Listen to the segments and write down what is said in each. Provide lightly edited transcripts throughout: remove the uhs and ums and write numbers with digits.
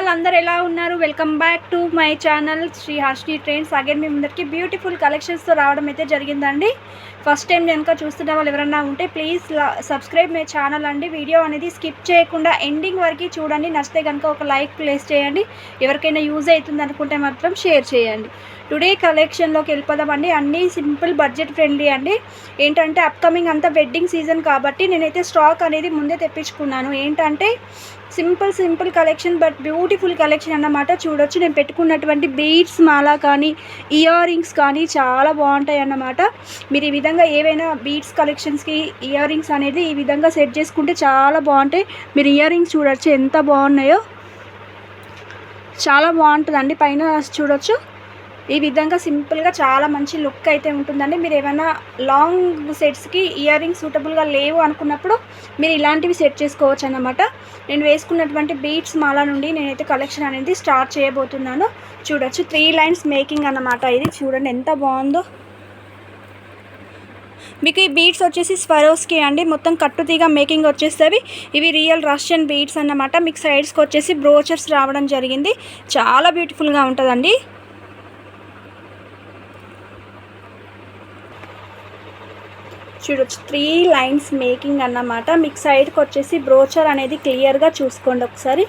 All అందరు ఎలా ఉన్నారు? Welcome back to my channel Sri Hashni trends. Again మీ ముందరికి బ్యూటిఫుల్ కలెక్షన్స్తో రావడం అయితే జరిగిందండి. ఫస్ట్ టైం కనుక చూస్తున్న వాళ్ళు ఎవరైనా ఉంటే ప్లీజ్ సబ్స్క్రైబ్ మై ఛానల్ అండి. వీడియో అనేది స్కిప్ చేయకుండా ఎండింగ్ వరకు చూడండి. నచ్చితే కనుక ఒక లైక్ ప్లేస్ చేయండి. ఎవరికైనా యూజ్ అవుతుంది అనుకుంటే మాత్రం షేర్ చేయండి. టుడే కలెక్షన్లోకి వెళ్ళిపోదామండి. అన్నీ సింపుల్ బడ్జెట్ ఫ్రెండ్లీ అండి. ఏంటంటే అప్కమింగ్ అంతా వెడ్డింగ్ సీజన్ కాబట్టి నేనైతే స్టాక్ అనేది ముందే తెప్పించుకున్నాను. ఏంటంటే simple collection but beautiful collection అన్నమాట. చూడొచ్చు, నేను పెట్టుకున్నటువంటి బీడ్స్ మాల కానీ ఇయర్ రింగ్స్ కానీ చాలా బాగుంటాయి అన్నమాట. మీరు ఈ విధంగా ఏవైనా బీడ్స్ కలెక్షన్స్కి ఇయర్ రింగ్స్ అనేది ఈ విధంగా సెట్ చేసుకుంటే చాలా బాగుంటాయి. మీరు ఇయర్ రింగ్స్ చూడొచ్చు ఎంత బాగున్నాయో, చాలా బాగుంటుందండి. పైన చూడొచ్చు ఈ విధంగా సింపుల్గా చాలా మంచి లుక్ అయితే ఉంటుందండి. మీరు ఏమైనా లాంగ్ సెట్స్కి ఇయర్ రింగ్స్ సూటబుల్గా లేవు అనుకున్నప్పుడు మీరు ఇలాంటివి సెట్ చేసుకోవచ్చు అన్నమాట. నేను వేసుకున్నటువంటి బీడ్స్ మాల నుండి నేనైతే కలెక్షన్ అనేది స్టార్ట్ చేయబోతున్నాను. చూడొచ్చు 3 లైన్స్ మేకింగ్ అన్నమాట. ఇది చూడండి ఎంత బాగుందో. మీకు ఈ బీడ్స్ వచ్చేసి స్వరోస్కి అండి, మొత్తం కట్టుతీగా మేకింగ్ వచ్చేసేవి. ఇవి రియల్ రష్యన్ బీడ్స్ అన్నమాట. మీకు సైడ్స్కి వచ్చేసి బ్రోచర్స్ రావడం జరిగింది. చాలా బ్యూటిఫుల్గా ఉంటుందండి. చూడొచ్చు 3 లైన్స్ మేకింగ్ అన్నమాట. మీకు సైడ్కి వచ్చేసి బ్రోచర్ అనేది క్లియర్గా చూసుకోండి ఒకసారి.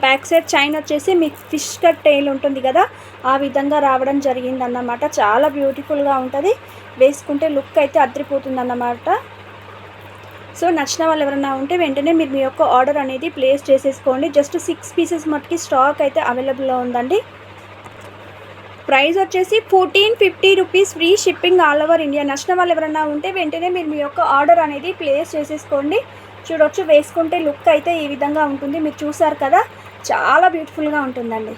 బ్యాక్ సైడ్ చైన్ వచ్చేసి మీకు ఫిష్ కట్ టైల్ ఉంటుంది కదా, ఆ విధంగా రావడం జరిగింది అన్నమాట. చాలా బ్యూటిఫుల్గా ఉంటుంది. వేసుకుంటే లుక్ అయితే అదిరిపోతుంది అన్నమాట. సో నచ్చిన వాళ్ళు ఎవరైనా ఉంటే వెంటనే మీరు మీ యొక్క ఆర్డర్ అనేది ప్లేస్ చేసేసుకోండి. జస్ట్ 6 పీసెస్ మట్టుకి స్టాక్ అయితే అవైలబుల్లో ఉందండి. ప్రైస్ వచ్చేసి 1450 rupees, free shipping all over India. నచ్చిన వాళ్ళు ఎవరైనా ఉంటే వెంటనే మీరు మీ యొక్క ఆర్డర్ అనేది ప్లేస్ చేసేసుకోండి. చూడొచ్చు, వేసుకుంటే లుక్ అయితే ఈ విధంగా ఉంటుంది. మీరు చూసారు కదా, చాలా బ్యూటిఫుల్గా ఉంటుందండి.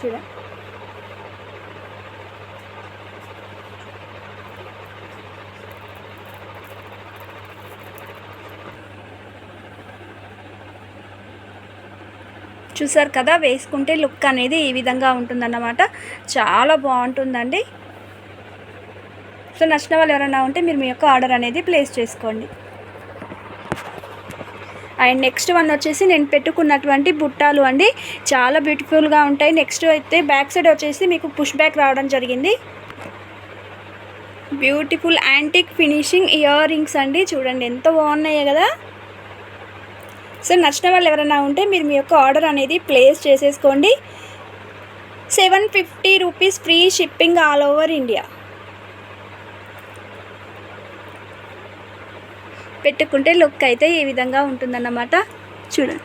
చూడండి చూసారు కదా, వేసుకుంటే లుక్ అనేది ఈ విధంగా ఉంటుందన్నమాట. చాలా బాగుంటుందండి. సో నచ్చిన వాళ్ళు ఎవరైనా ఉంటే మీరు మీ యొక్క ఆర్డర్ అనేది ప్లేస్ చేసుకోండి. అండ్ నెక్స్ట్ వన్ వచ్చేసి నేను పెట్టుకున్నటువంటి బుట్టాలు అండి, చాలా బ్యూటిఫుల్గా ఉంటాయి. నెక్స్ట్ అయితే బ్యాక్ సైడ్ వచ్చేసి మీకు పుష్ బ్యాక్ రావడం జరిగింది. Beautiful antique finishing ear rings అండి. చూడండి ఎంత బాగున్నాయి కదా. సో నచ్చిన వాళ్ళు ఎవరైనా ఉంటే మీరు మీ యొక్క ఆర్డర్ అనేది ప్లేస్ చేసేసుకోండి. 750 rupees, free shipping all over India. పెట్టుకుంటే లుక్ అయితే ఈ విధంగా ఉంటుందన్నమాట. చూడండి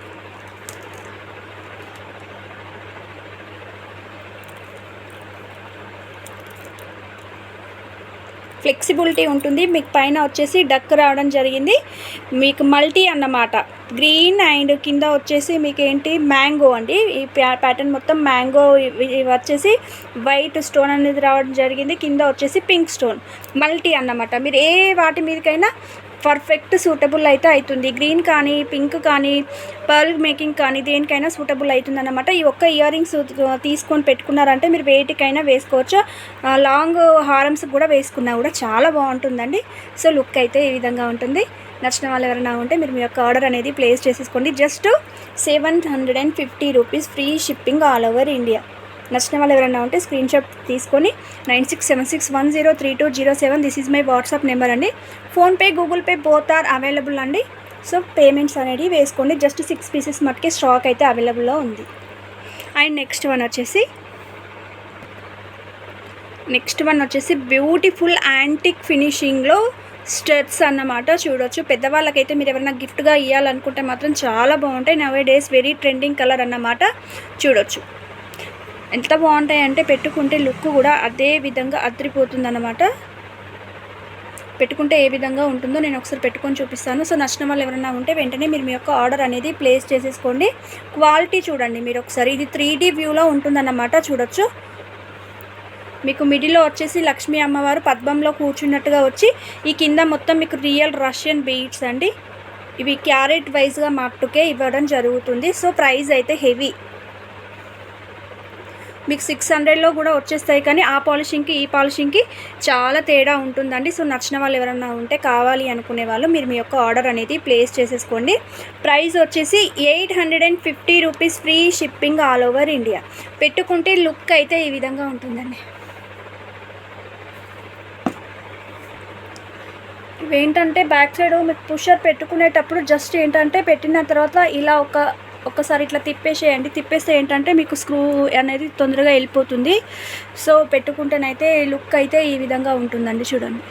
ఫ్లెక్సిబిలిటీ ఉంటుంది. మీకు పైన వచ్చేసి డక్ రావడం జరిగింది. మీకు మల్టీ అన్నమాట. గ్రీన్ అండ్ కింద వచ్చేసి మీకు ఏంటి మ్యాంగో అండి. ఈ ప్యాటర్న్ మొత్తం మ్యాంగో. ఇవి వచ్చేసి వైట్ స్టోన్ అనేది రావడం జరిగింది. కింద వచ్చేసి పింక్ స్టోన్. మల్టీ అన్నమాట. మీరు ఏ వాటి మీదకైనా పర్ఫెక్ట్ సూటబుల్ అయితే అవుతుంది. గ్రీన్ కానీ పింక్ కానీ పర్ల్ మేకింగ్ కానీ దేనికైనా సూటబుల్ అవుతుంది అన్నమాట. ఈ ఒక్క ఇయర్ రింగ్స్ తీసుకొని పెట్టుకున్నారంటే మీరు వేటికైనా వేసుకోవచ్చు. లాంగ్ హారమ్స్ కూడా వేసుకున్నా కూడా చాలా బాగుంటుందండి. సో లుక్ అయితే ఈ విధంగా ఉంటుంది. నచ్చిన వాళ్ళు ఎవరైనా ఉంటే మీరు మీ యొక్క ఆర్డర్ అనేది ప్లేస్ చేసేసుకోండి. Just 750 rupees, free shipping all over India. నచ్చిన వాళ్ళు ఎవరైనా ఉంటే స్క్రీన్ షాట్ తీసుకొని 9676103207 this is my WhatsApp number అండి. PhonePe, Google Pay both are available అండి. సో పేమెంట్స్ అనేది వేసుకోండి. జస్ట్ 6 పీసెస్ మట్టుకే స్టాక్ అయితే అవైలబుల్లో ఉంది. అండ్ నెక్స్ట్ వన్ వచ్చేసి బ్యూటిఫుల్ యాంటిక్ ఫినిషింగ్లో స్టడ్స్ అన్నమాట. చూడొచ్చు, పెద్దవాళ్ళకైతే మీరు ఎవరైనా గిఫ్ట్గా ఇవ్వాలనుకుంటే మాత్రం చాలా బాగుంటాయి. Now days very trending colour అన్నమాట. చూడొచ్చు ఎంత బాగుంటాయి అంటే పెట్టుకుంటే లుక్ కూడా అదే విధంగా అదిరిపోతుంది అన్నమాట. పెట్టుకుంటే ఏ విధంగా ఉంటుందో నేను ఒకసారి పెట్టుకొని చూపిస్తాను. సో నచ్చిన వాళ్ళు ఎవరైనా ఉంటే వెంటనే మీరు మీ యొక్క ఆర్డర్ అనేది ప్లేస్ చేసేసుకోండి. క్వాలిటీ చూడండి మీరు ఒకసారి. ఇది 3D వ్యూలో ఉంటుందన్నమాట. చూడొచ్చు, మీకు మిడిల్లో వచ్చేసి లక్ష్మీ అమ్మవారు పద్మంలో కూర్చున్నట్టుగా వచ్చి ఈ కింద మొత్తం మీకు రియల్ రష్యన్ బీడ్స్ అండి. ఇవి క్యారెట్ వైజ్గా మట్టుకే ఇవ్వడం జరుగుతుంది. సో ప్రైస్ అయితే హెవీ. మీకు 600లో కూడా వచ్చేస్తాయి. కానీ ఆ పాలిషింగ్కి ఈ పాలిషింగ్కి చాలా తేడా ఉంటుందండి. సో నచ్చిన వాళ్ళు ఎవరన్నా ఉంటే, కావాలి అనుకునే వాళ్ళు మీరు మీ యొక్క ఆర్డర్ అనేది ప్లేస్ చేసేసుకోండి. ప్రైస్ వచ్చేసి 850 rupees, free shipping all over India. పెట్టుకుంటే లుక్ అయితే ఈ విధంగా ఉంటుందండి. ఇవేంటంటే బ్యాక్ సైడ్ మీకు పుషర్ పెట్టుకునేటప్పుడు జస్ట్ ఏంటంటే పెట్టిన తర్వాత ఇలా ఒక్కసారి ఇట్లా తిప్పేసేయండి. తిప్పేస్తే ఏంటంటే మీకు స్క్రూ అనేది తొందరగా వెళ్ళిపోతుంది. సో పెట్టుకుంటేనైతే లుక్ అయితే ఈ విధంగా ఉంటుందండి. చూడండి,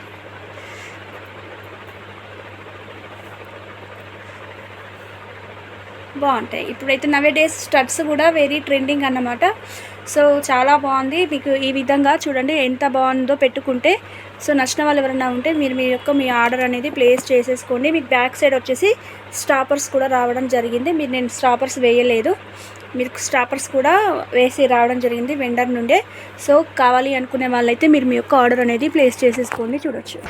బాగుంటాయి. ఇప్పుడైతే నవే డేస్ స్టడ్స్ కూడా వెరీ ట్రెండింగ్ అన్నమాట. సో చాలా బాగుంది. మీకు ఈ విధంగా చూడండి ఎంత బాగుందో పెట్టుకుంటే. సో నచ్చిన వాళ్ళు ఎవరైనా ఉంటే మీరు మీ ఆర్డర్ అనేది ప్లేస్ చేసేసుకోండి. మీకు బ్యాక్ సైడ్ వచ్చేసి స్టాపర్స్ కూడా రావడం జరిగింది. నేను స్టాపర్స్ వేయలేదు, మీరు స్టాపర్స్ కూడా వేసి రావడం జరిగింది వెండర్ నుండే. సో కావాలి అనుకునే వాళ్ళైతే మీరు మీ యొక్క ఆర్డర్ అనేది ప్లేస్ చేసేసుకోండి. చూడొచ్చు.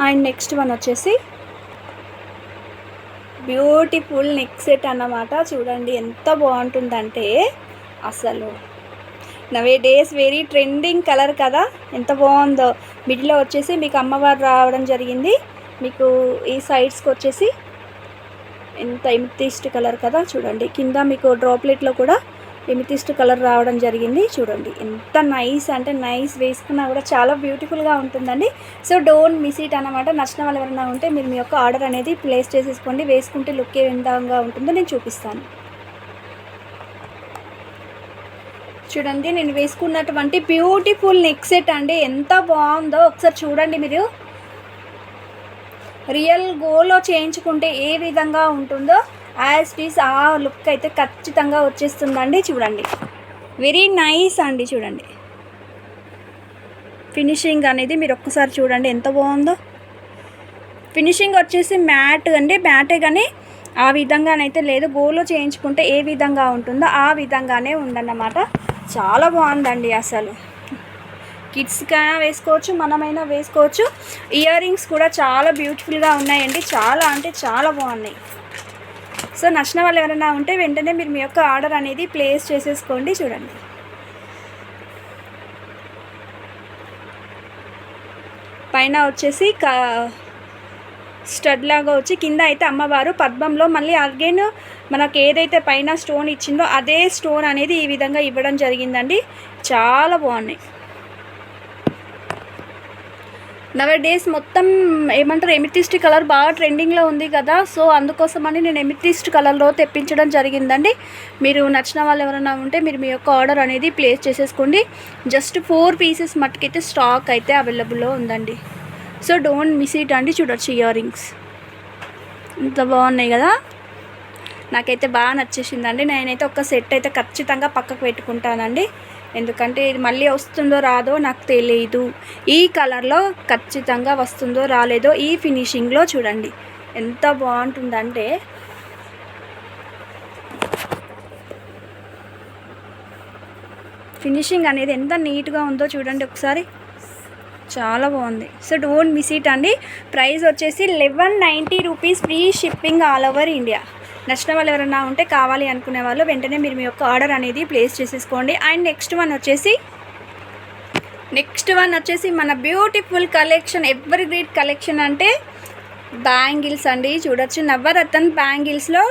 అండ్ నెక్స్ట్ వన్ వచ్చేసి బ్యూటిఫుల్ నెక్ సెట్ అన్నమాట. చూడండి ఎంత బాగుంటుందంటే అసలు నవే డేస్ వెరీ ట్రెండింగ్ కలర్ కదా, ఎంత బాగుందో. మిడిల్లో వచ్చేసి మీకు అమ్మవారు రావడం జరిగింది. మీకు ఈ సైడ్స్కి వచ్చేసి ఎంత ఎమితిస్ట్ కలర్ కదా. చూడండి కింద మీకు డ్రాప్లెట్లో కూడా ఎమితిస్ట్ కలర్ రావడం జరిగింది. చూడండి ఎంత నైస్ అంటే నైస్. వేసుకున్నా కూడా చాలా బ్యూటిఫుల్గా ఉంటుందండి. సో డోంట్ మిస్ ఇట్ అన్నమాట. నచ్చిన వాళ్ళు ఎవరైనా ఉంటే మీరు మీ యొక్క ఆర్డర్ అనేది ప్లేస్ చేసేసుకోండి. వేసుకుంటే లుక్ ఏ విధంగా ఉంటుందో నేను చూపిస్తాను. చూడండి నేను వేసుకున్నటువంటి బ్యూటిఫుల్ నెక్ సెట్ అండి, ఎంత బాగుందో ఒకసారి చూడండి. మీరు రియల్ గోలో చేయించుకుంటే ఏ విధంగా ఉంటుందో యాజ్ ఇట్ ఈస్ ఆ లుక్ అయితే ఖచ్చితంగా వచ్చేస్తుందండి. చూడండి వెరీ నైస్ అండి. చూడండి ఫినిషింగ్ అనేది మీరు ఒక్కసారి చూడండి ఎంత బాగుందో. ఫినిషింగ్ వచ్చేసి మ్యాట్ అండి, మ్యాటే కానీ ఆ విధంగానైతే లేదు. గోలో చేయించుకుంటే ఏ విధంగా ఉంటుందో ఆ విధంగానే ఉందన్నమాట. చాలా బాగుందండి. అసలు కిడ్స్కైనా వేసుకోవచ్చు, మనమైనా వేసుకోవచ్చు. ఇయర్ రింగ్స్ కూడా చాలా బ్యూటిఫుల్గా ఉన్నాయండి, చాలా అంటే చాలా బాగున్నాయి. సో నచ్చిన వాళ్ళు ఎవరైనా ఉంటే వెంటనే మీరు మీ యొక్క ఆర్డర్ అనేది ప్లేస్ చేసేసుకోండి. చూడండి పైన వచ్చేసి స్టడ్ లాగా వచ్చి కింద అయితే అమ్మవారు పద్మంలో మళ్ళీ అగైన్ మనకు ఏదైతే పైన స్టోన్ ఇచ్చిందో అదే స్టోన్ అనేది ఈ విధంగా ఇవ్వడం జరిగిందండి. చాలా బాగున్నాయి. నవే డేస్ మొత్తం ఏమంటారు ఎమితిస్ట్ కలర్ బాగా ట్రెండింగ్లో ఉంది కదా. సో అందుకోసమని నేను ఎమితిస్ట్ కలర్లో తెప్పించడం జరిగిందండి. మీరు నచ్చిన వాళ్ళు ఎవరైనా ఉంటే మీరు మీ యొక్క ఆర్డర్ అనేది ప్లేస్ చేసేసుకోండి. జస్ట్ 4 పీసెస్ మట్టుకైతే స్టాక్ అయితే అవైలబుల్లో ఉందండి. సో డోంట్ మిస్ ఇట్ అండి. చూడొచ్చు ఇయర్ రింగ్స్ ఇంత బాగున్నాయి కదా, నాకైతే బాగా నచ్చేసిందండి. నేనైతే ఒక సెట్ అయితే ఖచ్చితంగా పక్కకు పెట్టుకుంటానండి, ఎందుకంటే ఇది మళ్ళీ వస్తుందో రాదో నాకు తెలియదు. ఈ కలర్లో ఖచ్చితంగా వస్తుందో రాలేదో. ఈ ఫినిషింగ్లో చూడండి ఎంత బాగుంటుందంటే ఫినిషింగ్ అనేది ఎంత నీట్గా ఉందో చూడండి ఒకసారి, చాలా బాగుంది. సో డోంట్ మిస్ ఇట్ అండి. ప్రైస్ వచ్చేసి 1190 rupees, free shipping all over India. నచ్చిన వాళ్ళు ఎవరైనా ఉంటే కావాలి అనుకునే వాళ్ళు వెంటనే మీరు మీ యొక్క ఆర్డర్ అనేది ప్లేస్ చేసేసుకోండి. అండ్ నెక్స్ట్ వన్ వచ్చేసి మన beautiful collection, ever great collection అంటే బ్యాంగిల్స్ అండి. చూడొచ్చు నవరత్న బ్యాంగిల్స్లో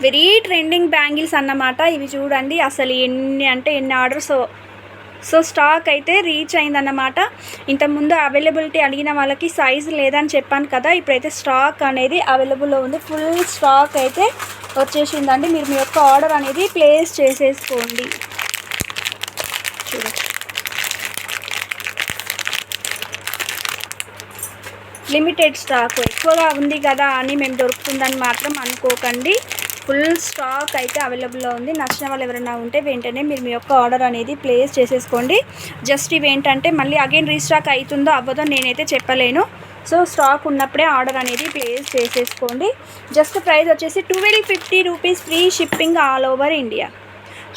వెరీ ట్రెండింగ్ బ్యాంగిల్స్ అన్నమాట. ఇవి చూడండి అసలు ఎన్ని ఆర్డర్స్. సో స్టాక్ అయితే రీచ్ అయిందన్నమాట. ఇంతకుముందు అవైలబిలిటీ అడిగిన వాళ్ళకి సైజు లేదని చెప్పాను కదా, ఇప్పుడైతే స్టాక్ అనేది అవైలబుల్లో ఉంది. ఫుల్ స్టాక్ అయితే వచ్చేసిందండి. మీరు మీ యొక్క ఆర్డర్ అనేది ప్లేస్ చేసేసుకోండి. చూడండి లిమిటెడ్ స్టాక్ ఎక్కువగా ఉంది కదా అని మేము దొరుకుతుందని మాత్రం అనుకోకండి. ఫుల్ స్టాక్ అయితే అవైలబుల్లో ఉంది. నచ్చిన వాళ్ళు ఎవరైనా ఉంటే వెంటనే మీరు మీ యొక్క ఆర్డర్ అనేది ప్లేస్ చేసేసుకోండి. జస్ట్ ఇవి ఏంటంటే మళ్ళీ అగైన్ రీస్టాక్ అవుతుందో అవ్వదో నేనైతే చెప్పలేను. సో స్టాక్ ఉన్నప్పుడే ఆర్డర్ అనేది ప్లేస్ చేసేసుకోండి. జస్ట్ ప్రైస్ వచ్చేసి 1250 rupees, free shipping all over India.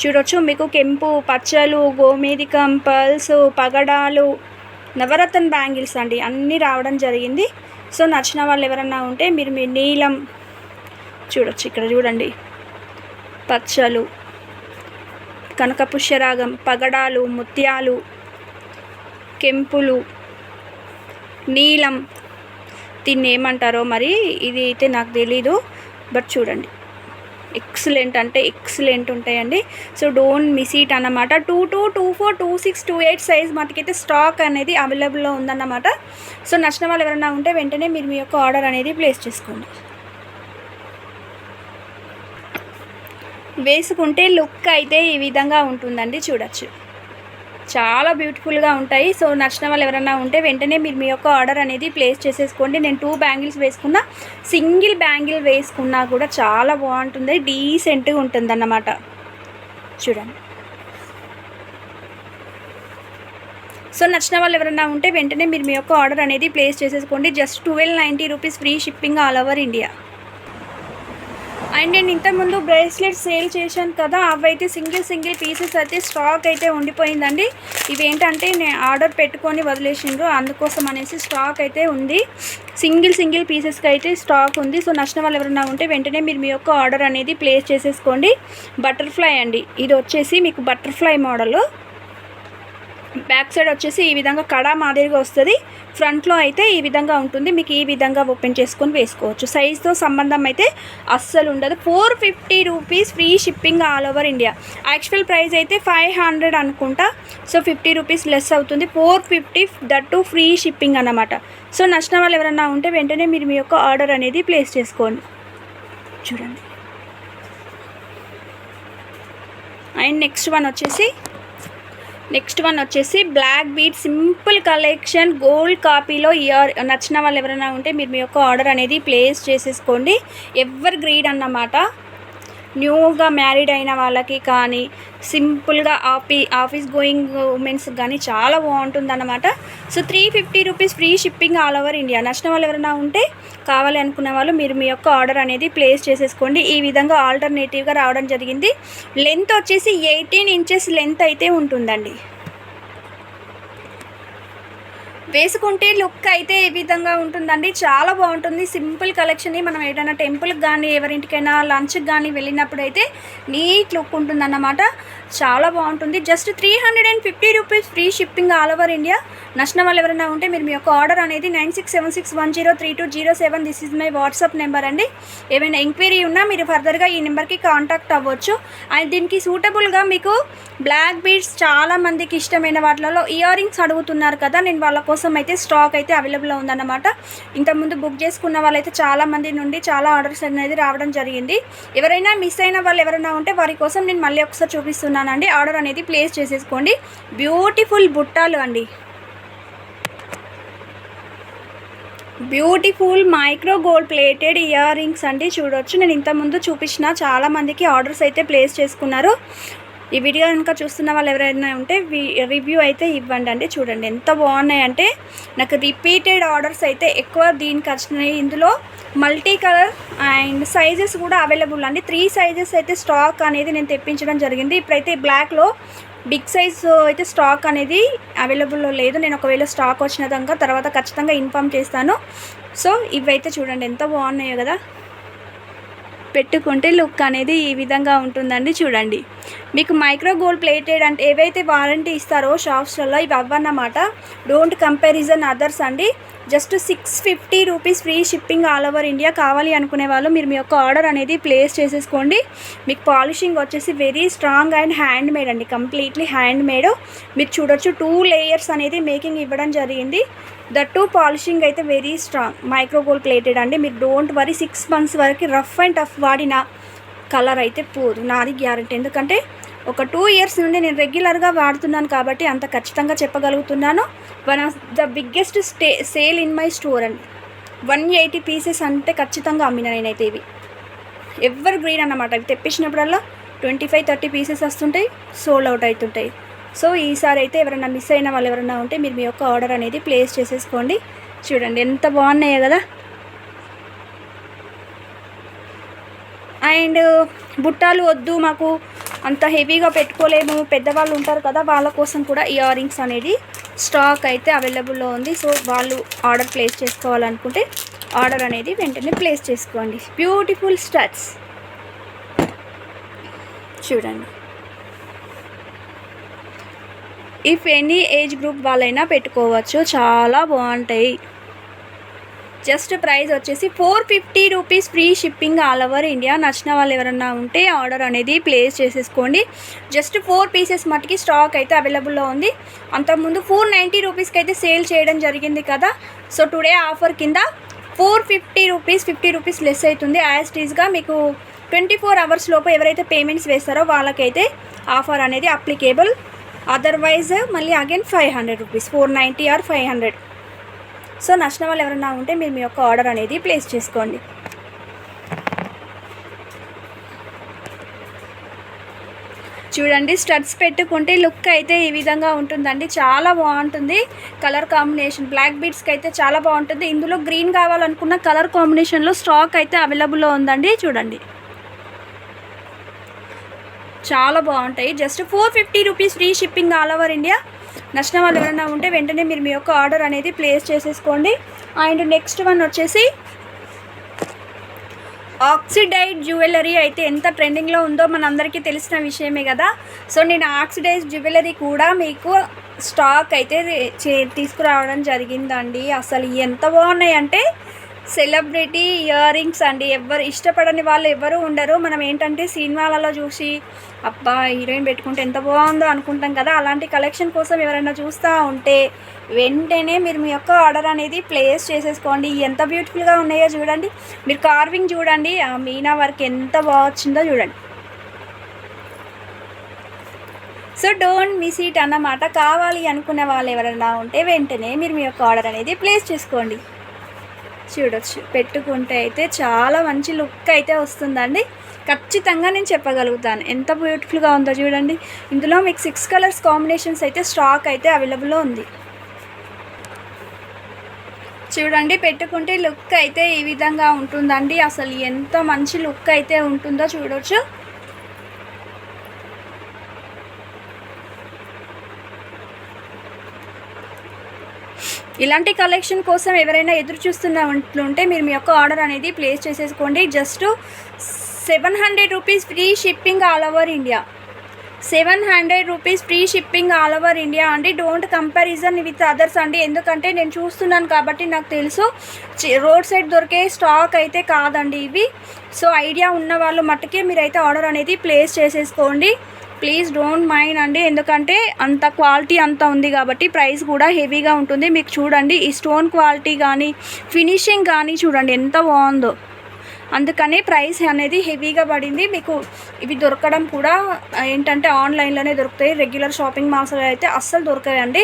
చూడొచ్చు మీకు కెంపు, పచ్చలు, గోమేదికం, పర్ల్స్, పగడాలు, నవరత్న బ్యాంగిల్స్ అండి అన్నీ రావడం జరిగింది. సో నచ్చిన వాళ్ళు ఎవరన్నా ఉంటే మీరు మీ నీలం చూడొచ్చు, ఇక్కడ చూడండి, పచ్చలు, కనక పుష్యరాగం, పగడాలు, ముత్యాలు, కెంపులు, నీలం, దీన్ని ఏమంటారో మరి ఇది అయితే నాకు తెలీదు, బట్ చూడండి ఎక్సలెంట్ అంటే ఎక్సలెంట్ ఉంటాయండి. సో డోంట్ మిస్ ఇట్ అన్నమాట. 22, 24, 26, 28 సైజ్ మటుకైతే స్టాక్ అనేది అవైలబుల్లో ఉందన్నమాట. సో నచ్చిన వాళ్ళు ఎవరైనా ఉంటే వెంటనే మీరు మీ యొక్క ఆర్డర్ అనేది ప్లేస్ చేసుకోండి. వేసుకుంటే లుక్ అయితే ఈ విధంగా ఉంటుందండి, చూడొచ్చు, చాలా బ్యూటిఫుల్గా ఉంటాయి. సో నచ్చిన వాళ్ళు ఎవరైనా ఉంటే వెంటనే మీరు మీ యొక్క ఆర్డర్ అనేది ప్లేస్ చేసేసుకోండి. నేను 2 బ్యాంగిల్స్ వేసుకున్నా, సింగిల్ బ్యాంగిల్ వేసుకున్నా కూడా చాలా బాగుంటుంది, డీసెంట్గా ఉంటుంది అన్నమాట. చూడండి. సో నచ్చిన వాళ్ళు ఎవరైనా ఉంటే వెంటనే మీరు మీ యొక్క ఆర్డర్ అనేది ప్లేస్ చేసేసుకోండి. Just 1290 rupees, free shipping all over India. And నేను ఇంతకుముందు బ్రేస్లెట్ సేల్ చేశాను కదా, అవైతే సింగిల్ పీసెస్ అయితే స్టాక్ అయితే ఉండిపోయిందండి. ఇవేంటంటే నేను ఆర్డర్ పెట్టుకొని వదిలేసిండ్రు, అందుకోసం అనేసి స్టాక్ అయితే ఉంది. సింగిల్ పీసెస్కి అయితే స్టాక్ ఉంది. సో నచ్చిన వాళ్ళు ఎవరైనా ఉంటే వెంటనే మీరు మీ యొక్క ఆర్డర్ అనేది ప్లేస్ చేసేసుకోండి. బటర్ఫ్లై అండి, ఇది వచ్చేసి మీకు బటర్ఫ్లై మోడల్. బ్యాక్ సైడ్ వచ్చేసి ఈ విధంగా కడా మాదిరిగా వస్తుంది, ఫ్రంట్లో అయితే ఈ విధంగా ఉంటుంది. మీకు ఈ విధంగా ఓపెన్ చేసుకొని వేసుకోవచ్చు. సైజ్తో సంబంధం అయితే అస్సలు ఉండదు. 450 rupees, free shipping all over India. Actual price అయితే 500 అనుకుంటా, సో 50 రూపీస్ లెస్ అవుతుంది. 450, దట్టు ఫ్రీ షిప్పింగ్ అన్నమాట. సో నచ్చిన వాళ్ళు ఎవరైనా ఉంటే వెంటనే మీరు మీ యొక్క ఆర్డర్ అనేది ప్లేస్ చేసుకోండి. చూడండి. అండ్ నెక్స్ట్ వన్ వచ్చేసి black beat simple collection gold కాపీలో నచ్చిన వాళ్ళు ఎవరైనా ఉంటే మీరు మీ యొక్క ఆర్డర్ అనేది ప్లేస్ చేసేసుకోండి. ఎవర్ గ్రీన్ అన్నమాట. న్యూగా మ్యారీడ్ అయిన వాళ్ళకి కానీ సింపుల్గా ఆఫీస్ గోయింగ్ ఉమెన్స్ కానీ చాలా బాగుంటుంది అన్నమాట. So 350 rupees, free shipping all over India. నచ్చిన వాళ్ళు ఎవరైనా ఉంటే కావాలి అనుకున్న వాళ్ళు మీరు మీ యొక్క ఆర్డర్ అనేది ప్లేస్ చేసేసుకోండి. ఈ విధంగా ఆల్టర్నేటివ్గా రావడం జరిగింది. లెంత్ వచ్చేసి 18 ఇంచెస్ లెంత్ అయితే ఉంటుందండి. వేసుకుంటే లుక్ అయితే ఈ విధంగా ఉంటుందండి, చాలా బాగుంటుంది. Simple collection. మనం ఏదైనా టెంపుల్కి కానీ ఎవరింటికైనా లంచ్కి కానీ వెళ్ళినప్పుడు అయితే నీట్ లుక్ ఉంటుందన్నమాట, చాలా బాగుంటుంది. Just 350 rupees, free shipping all over India. నచ్చిన వాళ్ళు ఎవరైనా ఉంటే మీరు మీ యొక్క ఆర్డర్ అనేది 9676103207, this is my WhatsApp number అండి. ఏమైనా ఎంక్వైరీ ఉన్నా మీరు ఫర్దర్గా ఈ నెంబర్కి కాంటాక్ట్ అవ్వచ్చు. అండ్ దీనికి సూటబుల్గా మీకు బ్లాక్ బీడ్స్ చాలా మందికి ఇష్టమైన వాటిలో ఇయర్ రింగ్స్ అడుగుతున్నారు కదా, నేను వాళ్ళ కోసం అయితే స్టాక్ అయితే అవైలబుల్లో ఉందన్నమాట. ఇంతకుముందు బుక్ చేసుకున్న వాళ్ళైతే చాలా మంది నుండి చాలా ఆర్డర్స్ అనేది రావడం జరిగింది. ఎవరైనా మిస్ అయిన వాళ్ళు ఎవరైనా ఉంటే వారి కోసం నేను మళ్ళీ ఒకసారి చూపిస్తున్నానండి. ఆర్డర్ అనేది ప్లేస్ చేసేసుకోండి. బ్యూటిఫుల్ బుట్టాలు అండి, beautiful micro gold plated ear rings అండి, చూడవచ్చు. నేను ఇంతకుముందు చూపించిన చాలా మందికి ఆర్డర్స్ అయితే ప్లేస్ చేసుకున్నారు. ఈ వీడియో కనుక చూస్తున్న వాళ్ళు ఎవరైనా ఉంటే రివ్యూ అయితే ఇవ్వండి అండి. చూడండి ఎంత బాగున్నాయంటే, నాకు రిపీటెడ్ ఆర్డర్స్ అయితే ఎక్కువ దీనికి వచ్చినాయి. ఇందులో మల్టీ కలర్ అండ్ సైజెస్ కూడా అవైలబుల్ అండి. 3 సైజెస్ అయితే స్టాక్ అనేది నేను తెప్పించడం జరిగింది. ఇప్పుడైతే బ్లాక్లో బిగ్ సైజ్ అయితే స్టాక్ అనేది అవైలబుల్లో లేదు. నేను ఒకవేళ స్టాక్ వచ్చిన తర్వాత ఖచ్చితంగా ఇన్ఫామ్ చేస్తాను. సో ఇవైతే చూడండి ఎంత బాగున్నాయో కదా, పెట్టుకుంటే లుక్ అనేది ఈ విధంగా ఉంటుందండి. చూడండి, మీకు మైక్రో గోల్డ్ ప్లేటెడ్ అంటే ఏవైతే వారంటీ ఇస్తారో షాప్స్లలో ఇవి అవ్వన్నమాట. డోంట్ కంపారిజన్ అదర్స్ అండి. Just 650 rupees, free shipping all over India. కావాలి అనుకునే వాళ్ళు మీరు మీ యొక్క ఆర్డర్ అనేది ప్లేస్ చేసేసుకోండి. మీకు పాలిషింగ్ వచ్చేసి very strong and hand made అండి, కంప్లీట్లీ హ్యాండ్ మేడ్. మీరు చూడొచ్చు 2 లేయర్స్ అనేది మేకింగ్ ఇవ్వడం జరిగింది. దట్ 2 పాలిషింగ్ అయితే very strong micro gold plated అండి. మీరు డోంట్ వరీ, 6 months వరకు రఫ్ అండ్ టఫ్ వాడిన కలర్ అయితే పోదు, నాది గ్యారెంటీ. ఎందుకంటే ఒక 2 years నుండి నేను రెగ్యులర్గా వాడుతున్నాను కాబట్టి అంత ఖచ్చితంగా చెప్పగలుగుతున్నాను. One of the biggest sale in my store అండి. 180 పీసెస్ అంటే ఖచ్చితంగా అమ్మిన నేనైతే. ఇవి ఎవర్ గ్రీన్ అన్నమాట. ఇవి తెప్పించినప్పుడల్లా 25-30 పీసెస్ వస్తుంటాయి, సోల్డ్ అవుట్ అవుతుంటాయి. సో ఈసారి అయితే ఎవరైనా మిస్ అయిన వాళ్ళు ఎవరైనా ఉంటే మీరు మీ యొక్క ఆర్డర్ అనేది ప్లేస్ చేసేసుకోండి. చూడండి ఎంత బాగున్నాయో కదా. అండ్ బుట్టాలు వద్దు మాకు అంత హెవీగా పెట్టుకోలేము, పెద్దవాళ్ళు ఉంటారు కదా, వాళ్ళ కోసం కూడా ఇయర్ రింగ్స్ అనేది స్టాక్ అయితే అవైలబుల్లో ఉంది. సో వాళ్ళు ఆర్డర్ ప్లేస్ చేసుకోవాలనుకుంటే ఆర్డర్ అనేది వెంటనే ప్లేస్ చేసుకోండి. బ్యూటిఫుల్ స్టడ్స్ చూడండి. ఇఫ్ ఎనీ ఏజ్ గ్రూప్ వాళ్ళైనా పెట్టుకోవచ్చు, చాలా బాగుంటాయి. జస్ట్ ప్రైస్ వచ్చేసి 450 rupees, free shipping all over India. నచ్చిన వాళ్ళు ఎవరన్నా ఉంటే ఆర్డర్ అనేది ప్లేస్ చేసేసుకోండి. జస్ట్ 4 పీసెస్ మట్టుకి స్టాక్ అయితే అవైలబుల్లో ఉంది. అంతకుముందు 490 రూపీస్కి అయితే సేల్ చేయడం జరిగింది కదా. సో టుడే ఆఫర్ కింద 450 రూపీస్, 50 రూపీస్ లెస్ అవుతుంది. యాజ్ టీజ్గా మీకు 24 అవర్స్ లోపు ఎవరైతే పేమెంట్స్ వేస్తారో వాళ్ళకైతే ఆఫర్ అనేది అప్లికేబుల్. అదర్వైజ్ మళ్ళీ అగైన్ 500 రూపీస్, 490 ఆర్ 500. సో నచ్చిన వాళ్ళు ఎవరైనా ఉంటే మీరు మీ యొక్క ఆర్డర్ అనేది ప్లేస్ చేసుకోండి. చూడండి, స్టడ్స్ పెట్టుకుంటే లుక్ అయితే ఈ విధంగా ఉంటుందండి. చాలా బాగుంటుంది. కలర్ కాంబినేషన్ బ్లాక్ బీడ్స్కి అయితే చాలా బాగుంటుంది. ఇందులో గ్రీన్ కావాలనుకున్న కలర్ కాంబినేషన్లో స్టాక్ అయితే అవైలబుల్లో ఉందండి. చూడండి, చాలా బాగుంటాయి. Just 450 rupees, free shipping all over India. నచ్చిన వాళ్ళు ఎవరైనా ఉంటే వెంటనే మీరు మీ యొక్క ఆర్డర్ అనేది ప్లేస్ చేసేసుకోండి. అండ్ నెక్స్ట్ వన్ వచ్చేసి ఆక్సిడైజ్ జ్యువెలరీ అయితే ఎంత ట్రెండింగ్లో ఉందో మనందరికీ తెలిసిన విషయమే కదా. సో నేను ఆక్సిడైజ్ జ్యువెలరీ కూడా మీకు స్టాక్ అయితే తీసుకురావడం జరిగిందండి. అసలు ఎంత బాగున్నాయి అంటే సెలబ్రిటీ ఇయర్ రింగ్స్ అండి. ఎవరు ఇష్టపడని వాళ్ళు ఎవరు ఉండరు. మనం ఏంటంటే సినిమాలలో చూసి అబ్బా హీరోయిన్ పెట్టుకుంటే ఎంత బాగుందో అనుకుంటాం కదా. అలాంటి కలెక్షన్ కోసం ఎవరైనా చూస్తూ ఉంటే వెంటనే మీరు మీ యొక్క ఆర్డర్ అనేది ప్లేస్ చేసేసుకోండి. ఎంత బ్యూటిఫుల్గా ఉన్నాయో చూడండి. మీరు కార్వింగ్ చూడండి, ఆ మీనా వర్క్ ఎంత బాగా వచ్చిందో చూడండి. సో డోంట్ మిస్ ఇట్ అన్నమాట. కావాలి అనుకునే వాళ్ళు ఎవరైనా ఉంటే వెంటనే మీరు మీ యొక్క ఆర్డర్ అనేది ప్లేస్ చేసుకోండి. చూడొచ్చు, పెట్టుకుంటే అయితే చాలా మంచి లుక్ అయితే వస్తుందండి. ఖచ్చితంగా నేను చెప్పగలుగుతాను. ఎంత బ్యూటిఫుల్గా ఉందో చూడండి. ఇందులో మీకు 6 కలర్స్ కాంబినేషన్స్ అయితే స్టాక్ అయితే అవైలబుల్లో ఉంది. చూడండి, పెట్టుకుంటే లుక్ అయితే ఈ విధంగా ఉంటుందండి. అసలు ఎంత మంచి లుక్ అయితే ఉంటుందో చూడొచ్చు. ఇలాంటి కలెక్షన్ కోసం ఎవరైనా ఎదురు చూస్తున్నట్లుంటే మీరు మీ యొక్క ఆర్డర్ అనేది ప్లేస్ చేసేసుకోండి. Just 700 rupees, free shipping all over India. 700 rupees, free shipping all over India అండి. డోంట్ కంపారిజన్ విత్ అదర్స్ అండి. ఎందుకంటే నేను చూస్తున్నాను కాబట్టి నాకు తెలుసు. రోడ్ సైడ్ దొరికే స్టాక్ అయితే కాదండి ఇవి. సో ఐడియా ఉన్న వాళ్ళు మట్టుకే మీరైతే ఆర్డర్ అనేది ప్లేస్ చేసేసుకోండి. ప్లీజ్ డోంట్ మైండ్ అండి. ఎందుకంటే అంత క్వాలిటీ అంత ఉంది కాబట్టి ప్రైస్ కూడా హెవీగా ఉంటుంది. మీకు చూడండి, ఈ స్టోన్ క్వాలిటీ కానీ ఫినిషింగ్ కానీ చూడండి ఎంత బాగుందో. అందుకని ప్రైస్ అనేది హెవీగా పడింది. మీకు ఇవి దొరకడం కూడా ఏంటంటే ఆన్లైన్లోనే దొరుకుతాయి. రెగ్యులర్ షాపింగ్ మాల్స్లో అయితే అస్సలు దొరకాయండి.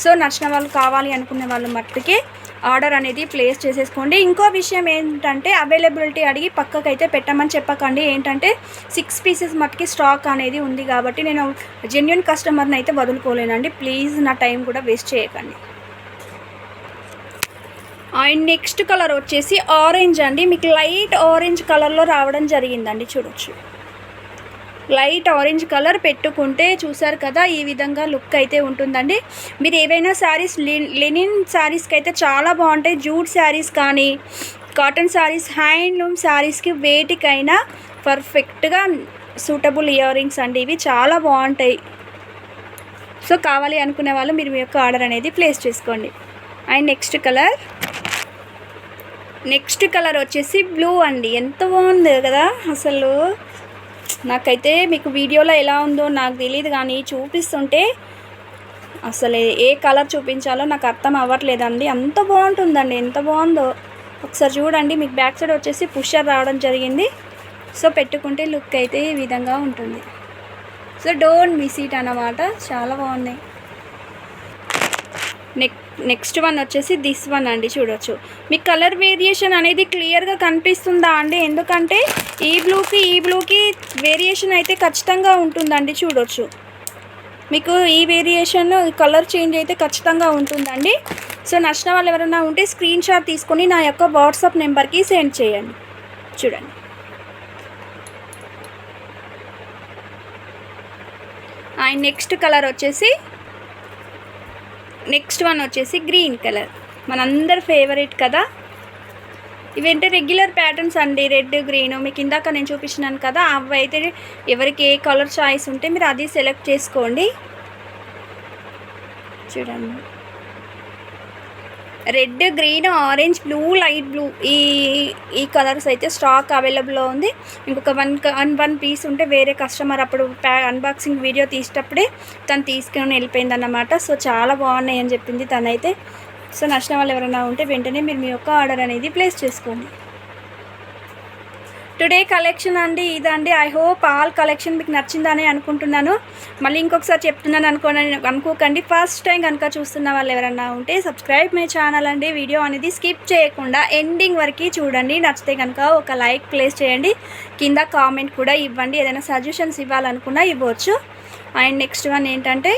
సో నచ్చిన వాళ్ళు, కావాలి అనుకునే వాళ్ళు మట్టుకే ఆర్డర్ అనేది ప్లేస్ చేసేసుకోండి. ఇంకో విషయం ఏంటంటే అవైలబిలిటీ అడిగి పక్కకైతే పెట్టమని చెప్పకండి. ఏంటంటే 6 పీసెస్ మట్టుకి స్టాక్ అనేది ఉంది కాబట్టి నేను జెన్యున్ కస్టమర్ని అయితే వదులుకోలేనండి. ప్లీజ్ నా టైం కూడా వేస్ట్ చేయకండి. అండ్ నెక్స్ట్ కలర్ వచ్చేసి ఆరెంజ్ అండి. మీకు లైట్ ఆరెంజ్ కలర్లో రావడం జరిగిందండి. చూడొచ్చు, లైట్ ఆరెంజ్ కలర్ పెట్టుకుంటే చూసారు కదా ఈ విధంగా లుక్ అయితే ఉంటుందండి. మీరు ఏవైనా శారీస్, లెనిన్ శారీస్కి అయితే చాలా బాగుంటాయి. జూట్ శారీస్ కానీ కాటన్ శారీస్, హ్యాండ్లూమ్ శారీస్కి వేటికైనా పర్ఫెక్ట్గా సూటబుల్ ఇయర్ రింగ్స్ అండి. ఇవి చాలా బాగుంటాయి. సో కావాలి అనుకునే వాళ్ళు మీరు మీ యొక్క ఆర్డర్ అనేది ప్లేస్ చేసుకోండి. అండ్ నెక్స్ట్ కలర్ వచ్చేసి బ్లూ అండి. ఎంత బాగుంది కదా అసలు. నాకైతే మీకు వీడియోలో ఎలా ఉందో నాకు తెలియదు, కానీ చూపిస్తుంటే అసలు ఏ కలర్ చూపించాలో నాకు అర్థం అవ్వట్లేదండి. అంత బాగుంటుందండి, ఎంత బాగుందో ఒకసారి చూడండి. మీకు బ్యాక్ సైడ్ వచ్చేసి పుషర్ రావడం జరిగింది. సో పెట్టుకుంటే లుక్ అయితే ఈ విధంగా ఉంటుంది. సో డోంట్ మిస్ ఇట్ అన్నమాట. చాలా బాగున్నాయి. నెక్స్ట్ వన్ వచ్చేసి దిస్ వన్ అండి. చూడొచ్చు, మీకు కలర్ వేరియేషన్ అనేది క్లియర్గా కనిపిస్తుందా అండి? ఎందుకంటే ఈ బ్లూకి వేరియేషన్ అయితే ఖచ్చితంగా ఉంటుందండి. చూడొచ్చు, మీకు ఈ వేరియేషన్ కలర్ చేంజ్ అయితే ఖచ్చితంగా ఉంటుందండి. సో నచ్చిన వాళ్ళు ఎవరైనా ఉంటే స్క్రీన్ షాట్ తీసుకొని నా యొక్క వాట్సాప్ నెంబర్కి సెండ్ చేయండి. చూడండి, అండ్ నెక్స్ట్ వన్ వచ్చేసి గ్రీన్ కలర్, మనందరి ఫేవరెట్ కదా. ఇవంటే రెగ్యులర్ ప్యాటర్న్స్ అండి, రెడ్ గ్రీన్. మీకు ఇందాక నేను చూపించినాను కదా, అవి అయితే ఎవరికి ఏ కలర్ చాయిస్ ఉంటే మీరు అది సెలెక్ట్ చేసుకోండి. చూడండి, red, green, orange, blue, light blue, ఈ కలర్స్ అయితే స్టాక్ అవైలబుల్లో ఉంది. ఇంకొక వన్ పీస్ ఉంటే వేరే కస్టమర్ అప్పుడు అన్బాక్సింగ్ వీడియో తీసేటప్పుడే తను తీసుకొని వెళ్ళిపోయిందన్నమాట. సో చాలా బాగున్నాయి అని చెప్పింది తనైతే. సో నచ్చిన వాళ్ళు ఎవరైనా ఉంటే వెంటనే మీరు మీ యొక్క ఆర్డర్ అనేది ప్లేస్ చేసుకోండి. టుడే కలెక్షన్ అండి ఇదండి. ఐ హోప్ ఆల్ కలెక్షన్ మీకు నచ్చిందని అనుకుంటున్నాను. మళ్ళీ ఇంకొకసారి చెప్తున్నాను అనుకోకండి. ఫస్ట్ టైం కనుక చూస్తున్న వాళ్ళు ఎవరైనా ఉంటే సబ్స్క్రైబ్ మై ఛానల్ అండి. వీడియో అనేది స్కిప్ చేయకుండా ఎండింగ్ వరకు చూడండి. నచ్చితే కనుక ఒక లైక్ ప్లేస్ చేయండి, కింద కామెంట్ కూడా ఇవ్వండి. ఏదైనా సజెషన్స్ ఇవ్వాలనుకున్నా ఇవ్వచ్చు. అండ్ నెక్స్ట్ వన్ ఏంటంటే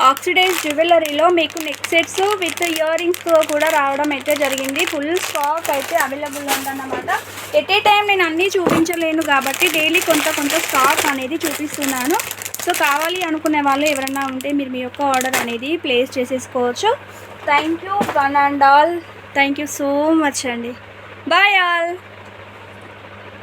ఆక్సిడైజ్ జ్యువెలరీలో మీకు నెక్ సెట్స్ విత్ ఇయర్ రింగ్స్తో కూడా రావడం అయితే జరిగింది. ఫుల్ స్టాక్ అయితే అవైలబుల్ ఉందన్నమాట. ఎట్ ఏ టైం నేను అన్నీ చూపించలేను కాబట్టి డైలీ కొంత స్టాక్ అనేది చూపిస్తున్నాను. సో కావాలి అనుకునే వాళ్ళు ఎవరైనా ఉంటే మీరు మీ యొక్క ఆర్డర్ అనేది ప్లేస్ చేసేసుకోవచ్చు. Thank you one and all. Thank you so much అండి. Bye all.